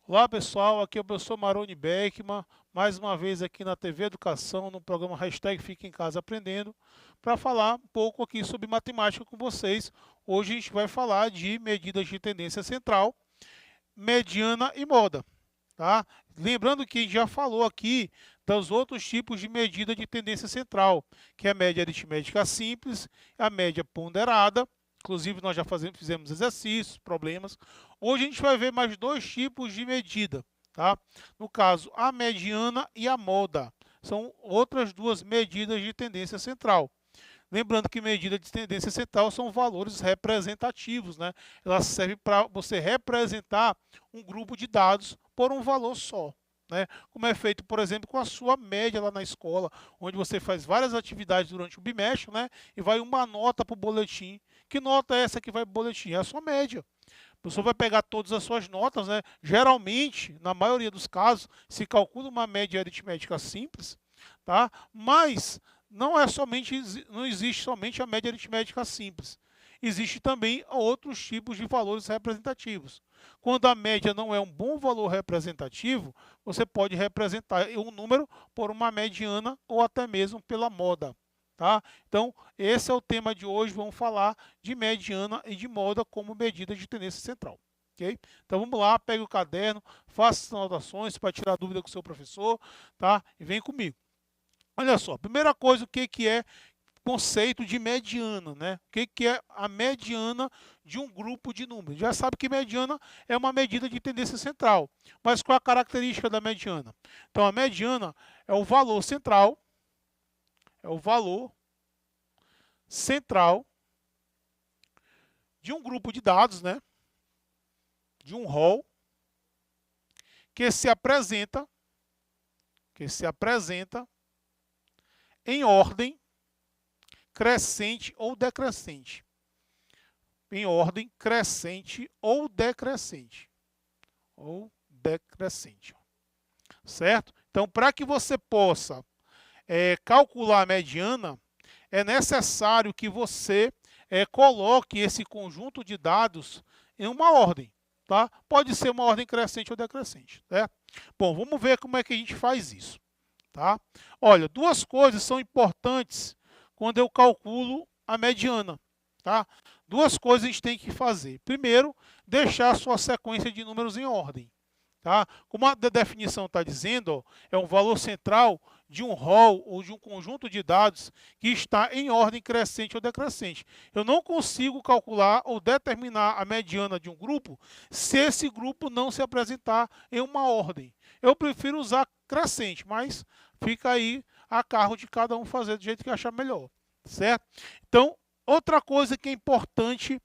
Olá pessoal, aqui é o professor Maroni Beckman, mais uma vez aqui na TV Educação, no programa Hashtag Fique em Casa Aprendendo, para falar um pouco aqui sobre matemática com vocês. Hoje a gente vai falar de medidas de tendência central, mediana e moda, tá? Lembrando que a gente já falou aqui dos outros tipos de medida de tendência central, que é a média aritmética simples, a média ponderada. Inclusive, nós já fizemos exercícios, problemas. Hoje a gente vai ver mais dois tipos de medida, tá? No caso, a mediana e a moda. São outras duas medidas de tendência central. Lembrando que medida de tendência central são valores representativos, né? Elas servem para você representar um grupo de dados por um valor só, né? Como é feito, por exemplo, com a sua média lá na escola, onde você faz várias atividades durante o bimestre, né? E vai uma nota para o boletim. Que nota é essa que vai para o boletim? É a sua média. O professor vai pegar todas as suas notas, né? Geralmente, na maioria dos casos, se calcula uma média aritmética simples, tá? Mas não existe somente a média aritmética simples. Existe também outros tipos de valores representativos. Quando a média não é um bom valor representativo, você pode representar um número por uma mediana ou até mesmo pela moda. Tá? Então, esse é o tema de hoje. Vamos falar de mediana e de moda como medida de tendência central. Okay? Então, vamos lá, pegue o caderno, faça as anotações para tirar dúvida com o seu professor, tá? E vem comigo. Olha só, primeira coisa, o que é conceito de mediana, né? O que é a mediana de um grupo de números? Já sabe que mediana é uma medida de tendência central, mas qual é a característica da mediana? Então, a mediana é o valor central, de um grupo de dados, né? De um rol que se apresenta em ordem crescente ou decrescente. Em ordem crescente ou decrescente. Certo? Então, para que você possa calcular a mediana, é necessário que você coloque esse conjunto de dados em uma ordem. Tá? Pode ser uma ordem crescente ou decrescente. Né? Bom, vamos ver como é que a gente faz isso. Tá? Olha, duas coisas são importantes quando eu calculo a mediana. Tá? Duas coisas a gente tem que fazer. Primeiro, deixar a sua sequência de números em ordem. Tá? Como a definição está dizendo, ó, é um valor central de um rol ou de um conjunto de dados que está em ordem crescente ou decrescente. Eu não consigo calcular ou determinar a mediana de um grupo se esse grupo não se apresentar em uma ordem. Eu prefiro usar crescente, mas fica aí a cargo de cada um fazer do jeito que achar melhor, certo? Então, outra coisa que é importante,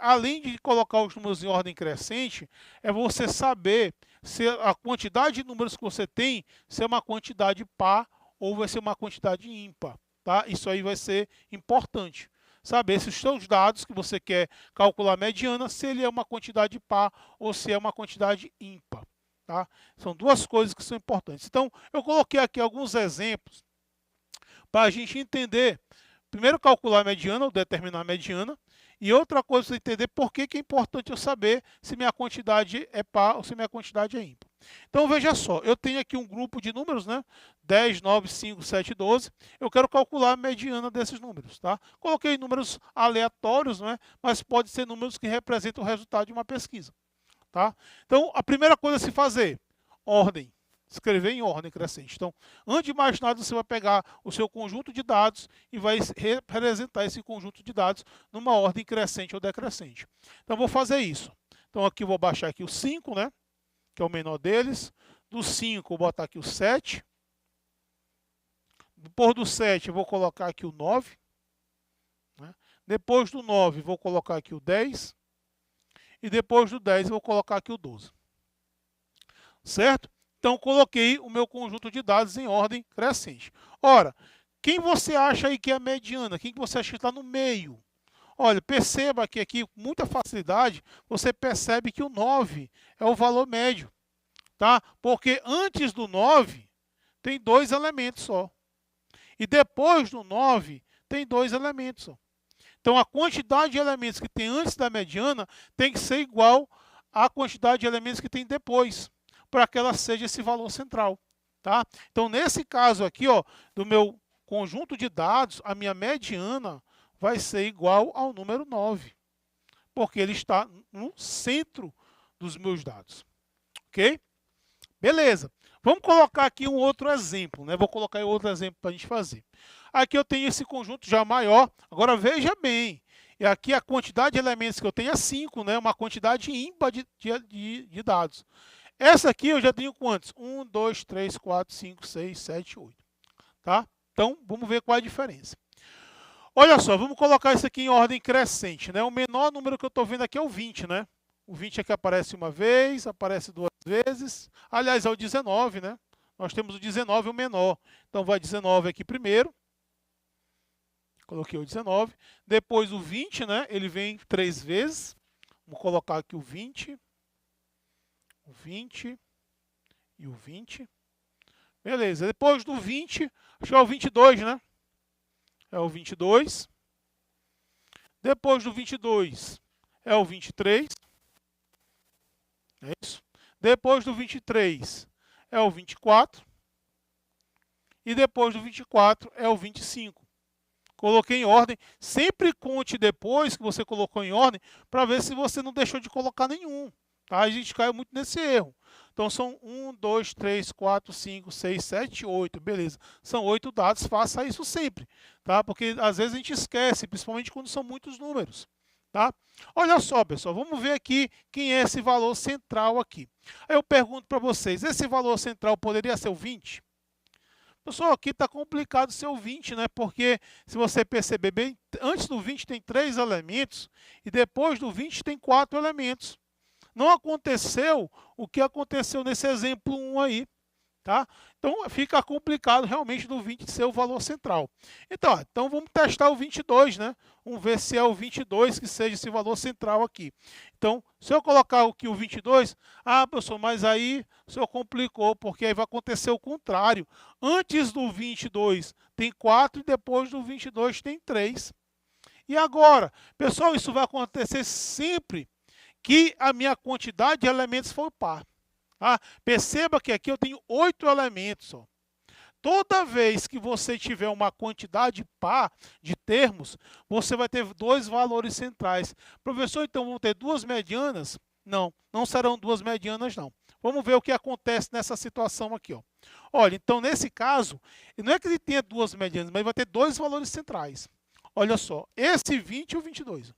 além de colocar os números em ordem crescente, é você saber se a quantidade de números que você tem, se é uma quantidade par ou vai ser uma quantidade ímpar. Tá? Isso aí vai ser importante. Saber se os seus dados que você quer calcular a mediana, se ele é uma quantidade par ou se é uma quantidade ímpar. Tá? São duas coisas que são importantes. Então, eu coloquei aqui alguns exemplos para a gente entender. Primeiro, calcular a mediana ou determinar a mediana. E outra coisa, você entender por que é importante eu saber se minha quantidade é par ou se minha quantidade é ímpar. Então, veja só, eu tenho aqui um grupo de números, né? 10, 9, 5, 7, 12. Eu quero calcular a mediana desses números, tá? Coloquei números aleatórios, né? Mas pode ser números que representam o resultado de uma pesquisa, tá? Então, a primeira coisa a se fazer, ordem. Escrever em ordem crescente. Então, antes de mais nada, você vai pegar o seu conjunto de dados e vai representar esse conjunto de dados numa ordem crescente ou decrescente. Então, vou fazer isso. Então, aqui eu vou baixar aqui o 5, né? Que é o menor deles. Do 5, vou botar aqui o 7. Depois do 7, eu vou colocar aqui o 9. Né? Depois do 9, vou colocar aqui o 10. E depois do 10, eu vou colocar aqui o 12. Certo? Então, coloquei o meu conjunto de dados em ordem crescente. Ora, quem você acha aí que é a mediana? Quem que você acha que está no meio? Olha, perceba que aqui, com muita facilidade, você percebe que o 9 é o valor médio. Tá? Porque antes do 9, tem 2 elementos só. E depois do 9, tem 2 elementos só. Então, a quantidade de elementos que tem antes da mediana tem que ser igual à quantidade de elementos que tem depois, para que ela seja esse valor central. Tá? Então, nesse caso aqui, ó, do meu conjunto de dados, a minha mediana vai ser igual ao número 9, porque ele está no centro dos meus dados. Ok? Beleza. Vamos colocar aqui um outro exemplo, né? Vou colocar outro exemplo para a gente fazer. Aqui eu tenho esse conjunto já maior. Agora veja bem, e aqui a quantidade de elementos que eu tenho é 5, né? Uma quantidade ímpar de dados. Essa aqui eu já tenho quantos? 1, 2, 3, 4, 5, 6, 7, 8. Tá? Então, vamos ver qual é a diferença. Olha só, vamos colocar isso aqui em ordem crescente, né? O menor número que eu estou vendo aqui é o 20, né? O 20 aqui aparece uma vez, aparece 2 vezes. Aliás, é o 19, né? Nós temos o 19, o menor. Então, vai 19 aqui primeiro. Coloquei o 19. Depois o 20, né? Ele vem 3 vezes. Vou colocar aqui o 20. O 20 e o 20. Beleza. Depois do 20, acho que é o 22, né? É o 22. Depois do 22, é o 23. É isso. Depois do 23, é o 24. E depois do 24, é o 25. Coloquei em ordem. Sempre conte depois que você colocou em ordem, para ver se você não deixou de colocar nenhum. Tá? A gente caiu muito nesse erro. Então, são 1, 2, 3, 4, 5, 6, 7, 8. Beleza. São 8 dados, faça isso sempre. Tá? Porque às vezes a gente esquece, principalmente quando são muitos números. Tá? Olha só, pessoal, vamos ver aqui quem é esse valor central aqui. Aí eu pergunto para vocês, esse valor central poderia ser o 20? Pessoal, aqui está complicado ser o 20, né? Porque se você perceber bem, antes do 20 tem 3 elementos e depois do 20 tem 4 elementos. Não aconteceu o que aconteceu nesse exemplo 1 aí, tá? Então, fica complicado realmente do 20 ser o valor central. Então vamos testar o 22, né? Vamos ver se é o 22 que seja esse valor central aqui. Então, se eu colocar aqui o 22, professor, mas aí o senhor complicou, porque aí vai acontecer o contrário. Antes do 22 tem 4 e depois do 22 tem 3. E agora, pessoal, isso vai acontecer sempre que a minha quantidade de elementos for par. Tá? Perceba que aqui eu tenho 8 elementos. Ó. Toda vez que você tiver uma quantidade par de termos, você vai ter 2 valores centrais. Professor, então vão ter 2 medianas? Não, não serão 2 medianas, não. Vamos ver o que acontece nessa situação aqui. Ó. Olha, então nesse caso, não é que ele tenha 2 medianas, mas ele vai ter 2 valores centrais. Olha só, esse 20 e o 22.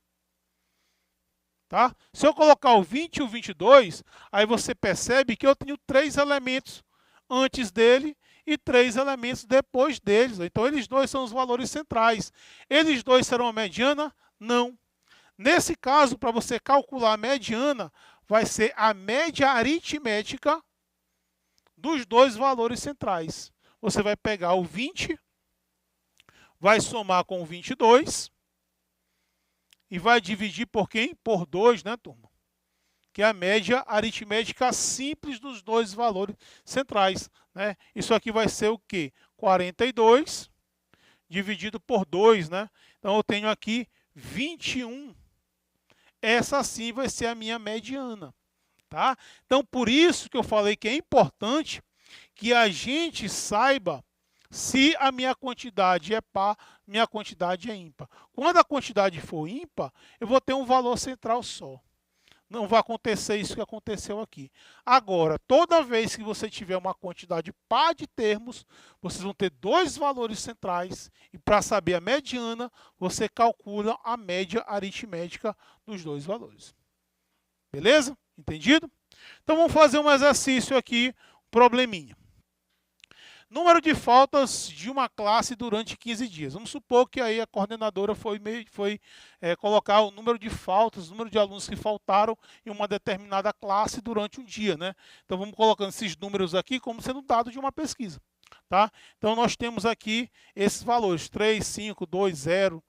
Tá? Se eu colocar o 20 e o 22, aí você percebe que eu tenho 3 elementos antes dele e 3 elementos depois deles. Então, eles dois são os valores centrais. Eles dois serão a mediana? Não. Nesse caso, para você calcular a mediana, vai ser a média aritmética dos 2 valores centrais. Você vai pegar o 20, vai somar com o 22, e vai dividir por quem? Por 2, né, turma? Que é a média aritmética simples dos 2 valores centrais. Né? Isso aqui vai ser o quê? 42 dividido por 2, né? Então, eu tenho aqui 21. Essa sim vai ser a minha mediana. Tá? Então, por isso que eu falei que é importante que a gente saiba se a minha quantidade é par, minha quantidade é ímpar. Quando a quantidade for ímpar, eu vou ter um valor central só. Não vai acontecer isso que aconteceu aqui. Agora, toda vez que você tiver uma quantidade par de termos, vocês vão ter 2 valores centrais. E para saber a mediana, você calcula a média aritmética dos 2 valores. Beleza? Entendido? Então, vamos fazer um exercício aqui, um probleminha. Número de faltas de uma classe durante 15 dias. Vamos supor que aí a coordenadora foi colocar o número de faltas, o número de alunos que faltaram em uma determinada classe durante um dia. Né? Então, vamos colocando esses números aqui como sendo dado de uma pesquisa. Tá? Então, nós temos aqui esses valores, 3, 5, 2, 0.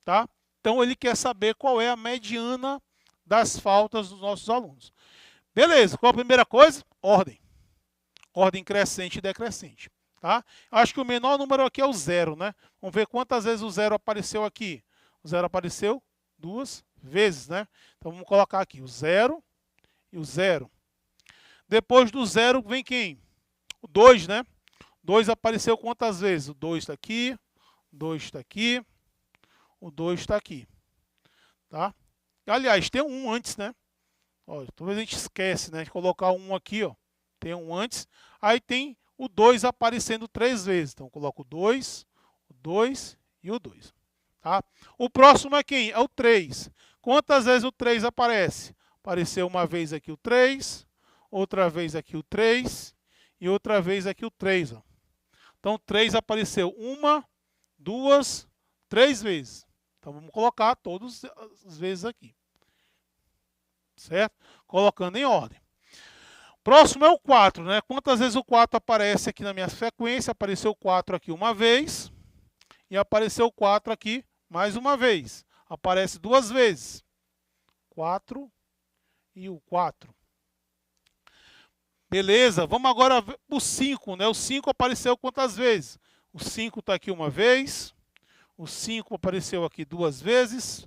Tá? Então, ele quer saber qual é a mediana das faltas dos nossos alunos. Beleza, qual a primeira coisa? Ordem. Ordem crescente e decrescente. Tá? Acho que o menor número aqui é o 0, né? Vamos ver quantas vezes o 0 apareceu aqui. O 0 apareceu 2 vezes, né? Então vamos colocar aqui o 0 e o 0. Depois do 0 vem quem? O 2, né? 2 apareceu quantas vezes? O 2 está aqui, o 2 está aqui, o 2 está aqui. Tá? Aliás, tem um antes, né? Ó, talvez a gente esquece, né? De colocar um aqui, ó. Tem um antes. Aí tem o 2 aparecendo 3 vezes. Então, eu coloco o 2 e o 2. Tá? O próximo é quem? É o 3. Quantas vezes o 3 aparece? Apareceu uma vez aqui o 3, outra vez aqui o 3 e outra vez aqui o 3. Ó. Então, o 3 apareceu 1, 2, 3 vezes. Então, vamos colocar todas as vezes aqui. Certo? Colocando em ordem. Próximo é o 4, né? Quantas vezes o 4 aparece aqui na minha sequência? Apareceu o 4 aqui uma vez e apareceu o 4 aqui mais uma vez. Aparece 2 vezes. 4 e o 4. Beleza, vamos agora para o 5, né? O 5 apareceu quantas vezes? O 5 está aqui uma vez. O 5 apareceu aqui 2 vezes.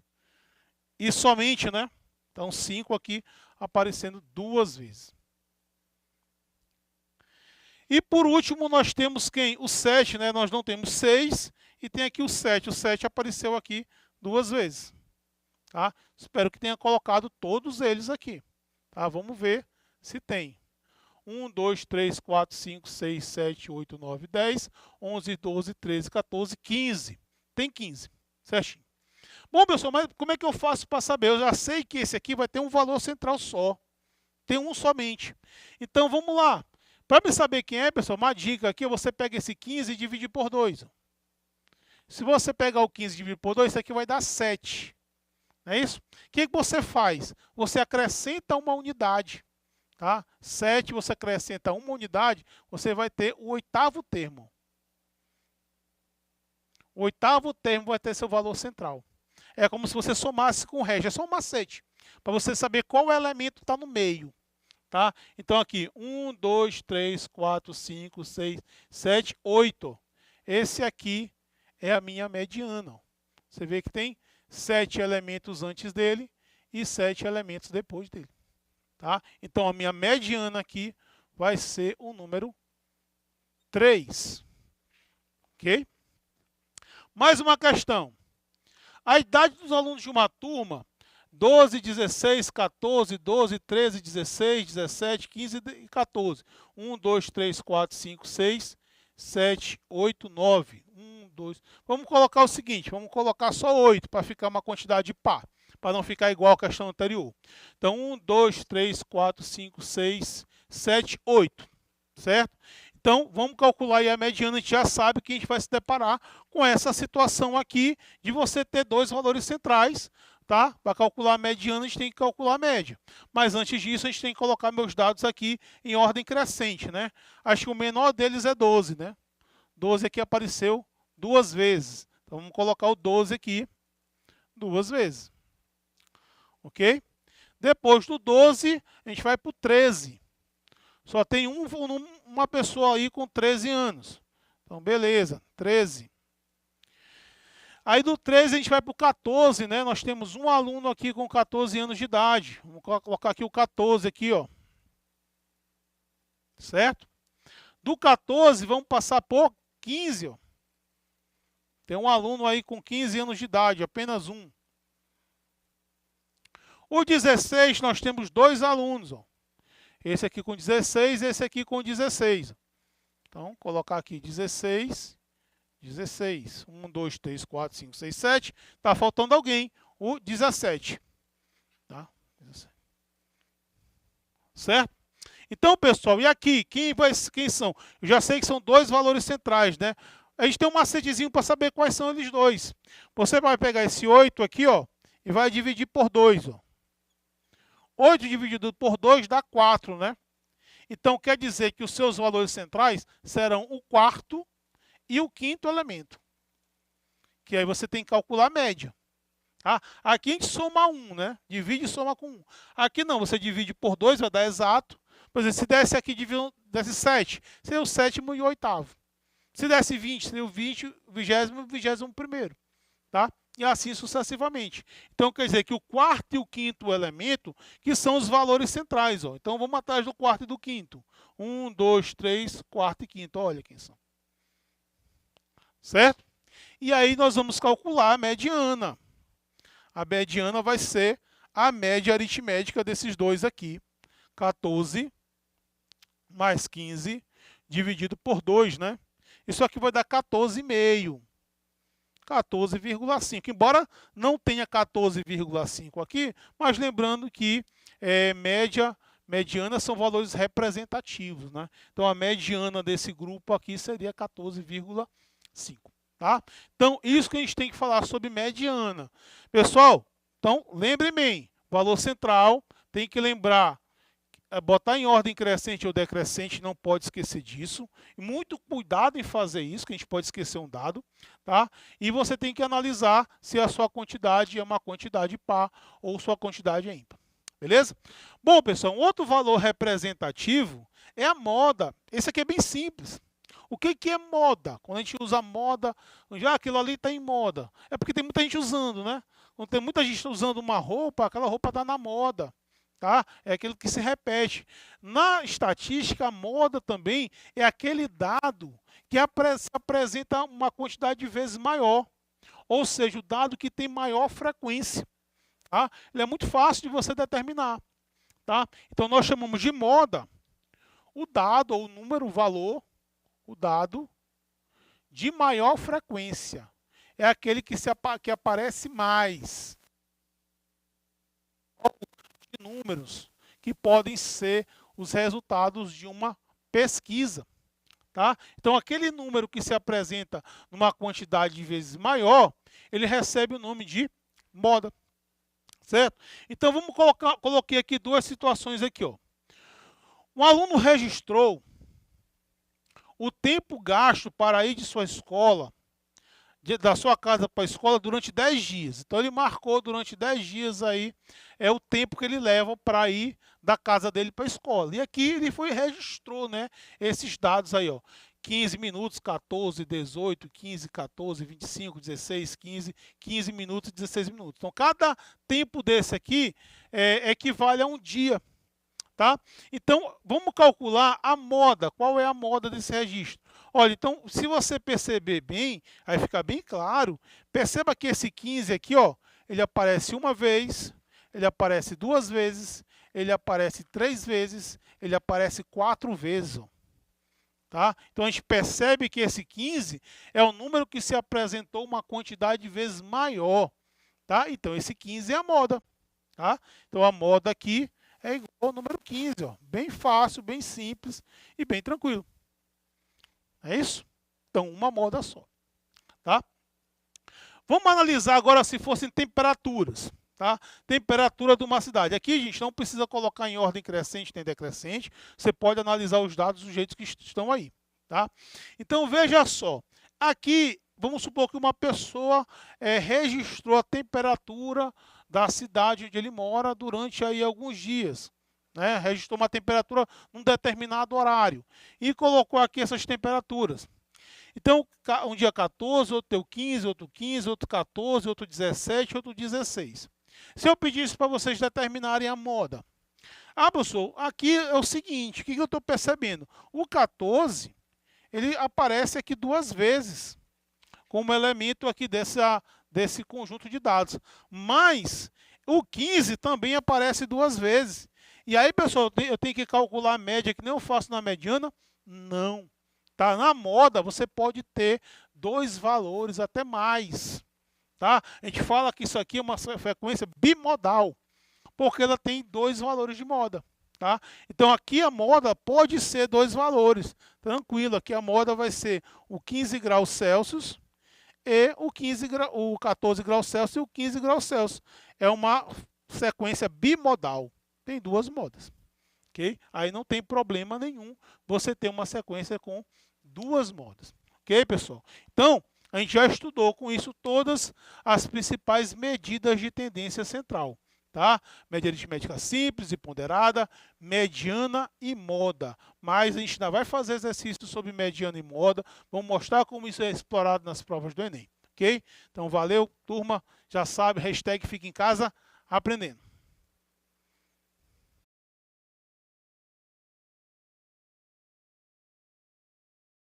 E somente, né? Então, 5 aqui aparecendo 2 vezes. E por último, nós temos quem? O 7, né? Nós não temos 6 e tem aqui o 7. O 7 apareceu aqui 2 vezes. Tá? Espero que tenha colocado todos eles aqui. Tá? Vamos ver se tem. 1, 2, 3, 4, 5, 6, 7, 8, 9, 10, 11, 12, 13, 14, 15. Tem 15. Certinho. Bom, pessoal, mas como é que eu faço para saber? Eu já sei que esse aqui vai ter um valor central só. Tem um somente. Então, vamos lá. Para me saber quem é, pessoal, uma dica aqui, você pega esse 15 e divide por 2. Se você pegar o 15 e dividir por 2, isso aqui vai dar 7. Não é isso? O que você faz? Você acrescenta uma unidade. Tá? 7, você acrescenta uma unidade, você vai ter o 8º termo. O 8º termo vai ter seu valor central. É como se você somasse com o resto. É só um macete. Para você saber qual elemento está no meio. Tá? Então aqui, 1, 2, 3, 4, 5, 6, 7, 8. Esse aqui é a minha mediana. Você vê que tem 7 elementos antes dele e 7 elementos depois dele. Tá? Então a minha mediana aqui vai ser o número 3. Ok? Mais uma questão. A idade dos alunos de uma turma 12, 16, 14, 12, 13, 16, 17, 15 e 14. 1, 2, 3, 4, 5, 6, 7, 8, 9. 1, 2. Vamos colocar o seguinte, vamos colocar só 8 para ficar uma quantidade par, para não ficar igual à questão anterior. Então, 1, 2, 3, 4, 5, 6, 7, 8. Certo? Então, vamos calcular aí a mediana, a gente já sabe que a gente vai se deparar com essa situação aqui de você ter dois valores centrais. Tá? Para calcular a mediana, a gente tem que calcular a média. Mas antes disso, a gente tem que colocar meus dados aqui em ordem crescente, né? Acho que o menor deles é 12, né? 12 aqui apareceu 2 vezes. Então, vamos colocar o 12 aqui 2 vezes. Ok? Depois do 12, a gente vai para o 13. Só tem uma pessoa aí com 13 anos. Então, beleza, 13. Aí do 13 a gente vai para o 14, né? Nós temos um aluno aqui com 14 anos de idade. Vamos colocar aqui o 14 aqui, ó. Certo? Do 14 vamos passar por 15, ó. Tem um aluno aí com 15 anos de idade, apenas um. O 16 nós temos 2 alunos, ó. Esse aqui com 16 e esse aqui com 16. Então, colocar aqui 16. 16. 1, 2, 3, 4, 5, 6, 7. Está faltando alguém. O 17. Tá? 17. Certo? Então, pessoal, e aqui? Quem são? Eu já sei que são 2 valores centrais, né? A gente tem um macetezinho para saber quais são eles dois. Você vai pegar esse 8 aqui, ó, e vai dividir por 2. Ó. 8 dividido por 2 dá 4, né? Então, quer dizer que os seus valores centrais serão o 4º e o 5º elemento. Que aí você tem que calcular a média. Tá? Aqui a gente soma 1, né? Divide e soma com 1. Aqui não, você divide por 2, vai dar exato. Por exemplo, se desse aqui, desse 7, seria o 7º e o 8º. Se desse 20, seria o 20, o 20º e o 21º, tá? E assim sucessivamente. Então, quer dizer que o quarto e o quinto elemento, que são os valores centrais, ó. Então, vamos atrás do quarto e do quinto. 1, 2, 3, quarto e quinto. Olha quem são. Certo? E aí, nós vamos calcular a mediana. A mediana vai ser a média aritmética desses dois aqui. 14 mais 15 dividido por 2, né? Isso aqui vai dar 14,5. 14,5. Embora não tenha 14,5 aqui, mas lembrando que mediana são valores representativos, né? Então, a mediana desse grupo aqui seria 14,5. Tá? Então, isso que a gente tem que falar sobre mediana. Pessoal, então, lembre-me, valor central, tem que lembrar, botar em ordem crescente ou decrescente, não pode esquecer disso. Muito cuidado em fazer isso, que a gente pode esquecer um dado. Tá? E você tem que analisar se a sua quantidade é uma quantidade par ou sua quantidade é ímpar. Beleza? Bom, pessoal, um outro valor representativo é a moda. Esse aqui é bem simples. O que é moda? Quando a gente usa moda, já aquilo ali está em moda. É porque tem muita gente usando, né? Quando tem muita gente usando uma roupa, aquela roupa está na moda. Tá? É aquilo que se repete. Na estatística, a moda também é aquele dado que apresenta uma quantidade de vezes maior. Ou seja, o dado que tem maior frequência. Tá? Ele é muito fácil de você determinar. Tá? Então, nós chamamos de moda o dado, ou o número, o valor, o dado de maior frequência. É aquele que aparece mais. De números que podem ser os resultados de uma pesquisa. Tá? Então, aquele número que se apresenta numa quantidade de vezes maior, ele recebe o nome de moda. Certo? Então, coloquei aqui duas situações aqui. Ó. Um aluno registrou o tempo gasto para ir de sua escola, da sua casa para a escola, durante 10 dias. Então, ele marcou durante 10 dias aí o tempo que ele leva para ir da casa dele para a escola. E aqui ele registrou, né, esses dados aí, ó. 15 minutos, 14, 18, 15, 14, 25, 16, 15, 15 minutos e 16 minutos. Então, cada tempo desse aqui equivale a um dia. Tá? Então, vamos calcular a moda. Qual é a moda desse registro? Olha, então, se você perceber bem, aí fica bem claro, perceba que esse 15 aqui, ó, ele aparece uma vez, ele aparece duas vezes, ele aparece 3 vezes, ele aparece 4 vezes. Ó. Tá? Então, a gente percebe que esse 15 é o número que se apresentou uma quantidade de vezes maior. Tá? Então, esse 15 é a moda. Tá? Então, a moda aqui é igual ao número 15. Ó. Bem fácil, bem simples e bem tranquilo. É isso? Então, uma moda só. Tá? Vamos analisar agora se fossem temperaturas. Tá? Temperatura de uma cidade. Aqui, gente, não precisa colocar em ordem crescente nem decrescente. Você pode analisar os dados do jeito que estão aí. Tá? Então, veja só. Aqui, vamos supor que uma pessoa registrou a temperatura da cidade onde ele mora durante aí alguns dias. Né? Registrou uma temperatura num determinado horário. E colocou aqui essas temperaturas. Então, um dia 14, outro deu 15, outro 15, outro 14, outro 17, outro 16. Se eu pedisse para vocês determinarem a moda. Professor, aqui é o seguinte, o que eu estou percebendo? O 14, ele aparece aqui 2 vezes, como elemento aqui desse conjunto de dados. Mas o 15 também aparece 2 vezes. E aí, pessoal, eu tenho que calcular a média, que nem eu faço na mediana? Não. Tá? Na moda, você pode ter 2 valores, até mais. Tá? A gente fala que isso aqui é uma frequência bimodal, porque ela tem 2 valores de moda. Tá? Então, aqui a moda pode ser 2 valores. Tranquilo, aqui a moda vai ser o 15 graus Celsius e o 14 graus Celsius e o 15 graus Celsius. É uma sequência bimodal. Tem 2 modas. Okay? Aí não tem problema nenhum você ter uma sequência com 2 modas. Ok, pessoal? Então, a gente já estudou com isso todas as principais medidas de tendência central. tá? Média aritmética simples e ponderada, mediana e moda. Mas a gente ainda vai fazer exercícios sobre mediana e moda. Vamos mostrar como isso é explorado nas provas do Enem, ok? Então, valeu, turma. Já sabe, hashtag fica em casa aprendendo.